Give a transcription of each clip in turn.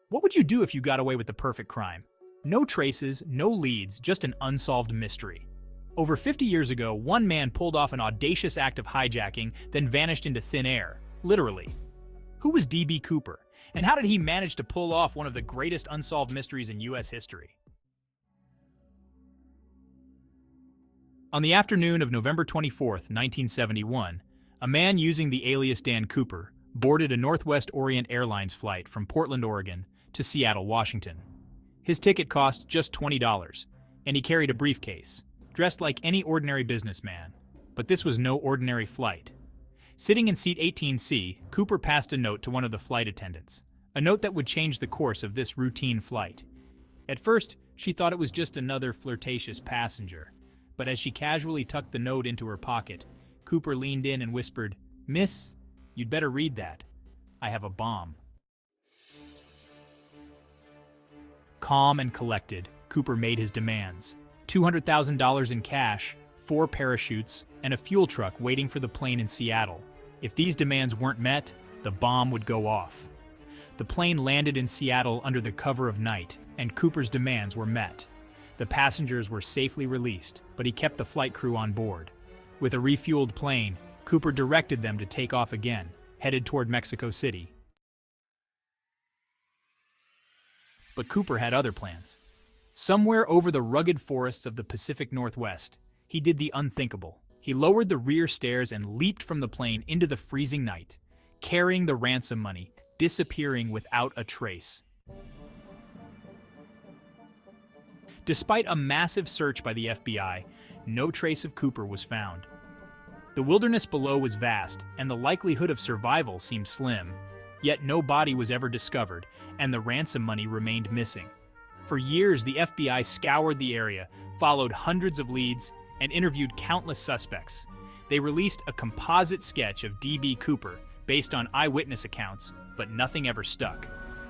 What would you do if you got away with the perfect crime? No traces, no leads, just an unsolved mystery. Over 50 years ago, one man pulled off an audacious act of hijacking, then vanished into thin air, literally. Who was D.B. Cooper, and how did he manage to pull off one of the greatest unsolved mysteries in U.S. history? On the afternoon of November 24, 1971, a man using the alias Dan Cooper boarded a Northwest Orient Airlines flight from Portland, Oregon, to Seattle, Washington. His ticket cost just $20, and he carried a briefcase, dressed like any ordinary businessman. But this was no ordinary flight. Sitting in seat 18C, Cooper passed a note to one of the flight attendants, a note that would change the course of this routine flight. At first, she thought it was just another flirtatious passenger, but as she casually tucked the note into her pocket, Cooper leaned in and whispered, "Miss, you'd better read that. I have a bomb." Calm and collected, Cooper made his demands. $200,000 in cash, 4 parachutes, and a fuel truck waiting for the plane in Seattle. If these demands weren't met, the bomb would go off. The plane landed in Seattle under the cover of night, and Cooper's demands were met. The passengers were safely released, but he kept the flight crew on board. With a refueled plane, Cooper directed them to take off again, headed toward Mexico City. But Cooper had other plans. Somewhere over the rugged forests of the Pacific Northwest, he did the unthinkable. He lowered the rear stairs and leaped from the plane into the freezing night, carrying the ransom money, disappearing without a trace. Despite a massive search by the FBI, no trace of Cooper was found. The wilderness below was vast, and the likelihood of survival seemed slim. Yet no body was ever discovered, and the ransom money remained missing. For years, the FBI scoured the area, followed hundreds of leads, and interviewed countless suspects. They released a composite sketch of D.B. Cooper based on eyewitness accounts, but nothing ever stuck.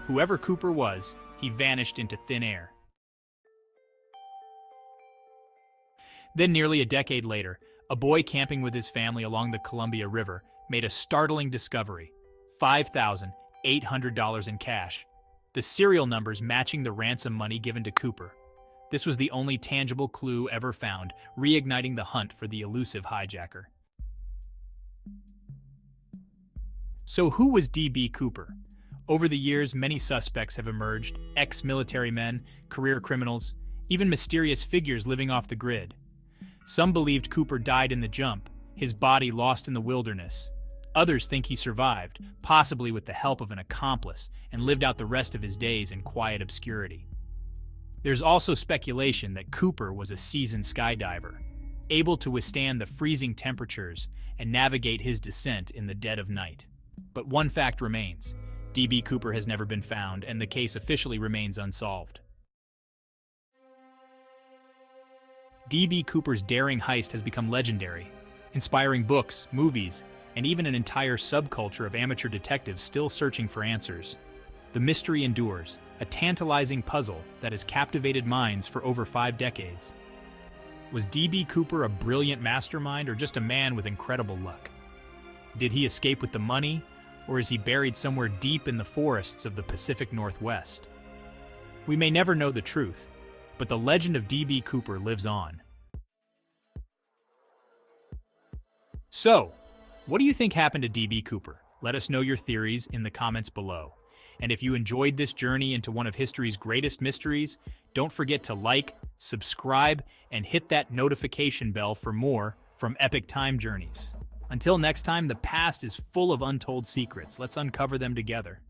Whoever Cooper was, he vanished into thin air. Then nearly a decade later, a boy camping with his family along the Columbia River made a startling discovery: $5,800 in cash, the serial numbers matching the ransom money given to Cooper. This was the only tangible clue ever found, reigniting the hunt for the elusive hijacker. So who was D.B. Cooper? Over the years, many suspects have emerged: ex-military men, career criminals, even mysterious figures living off the grid. Some believed Cooper died in the jump, his body lost in the wilderness. Others think he survived, possibly with the help of an accomplice, and lived out the rest of his days in quiet obscurity. There's also speculation that Cooper was a seasoned skydiver, able to withstand the freezing temperatures and navigate his descent in the dead of night. But one fact remains: D.B. Cooper has never been found, and the case officially remains unsolved. D.B. Cooper's daring heist has become legendary, inspiring books, movies, and even an entire subculture of amateur detectives still searching for answers. The mystery endures, a tantalizing puzzle that has captivated minds for over 5 decades. Was D.B. Cooper a brilliant mastermind or just a man with incredible luck? Did he escape with the money, or is he buried somewhere deep in the forests of the Pacific Northwest? We may never know the truth, but the legend of D.B. Cooper lives on. So, what do you think happened to D.B. Cooper? Let us know your theories in the comments below. And if you enjoyed this journey into one of history's greatest mysteries, don't forget to like, subscribe, and hit that notification bell for more from Epic Time Journeys. Until next time, the past is full of untold secrets. Let's uncover them together.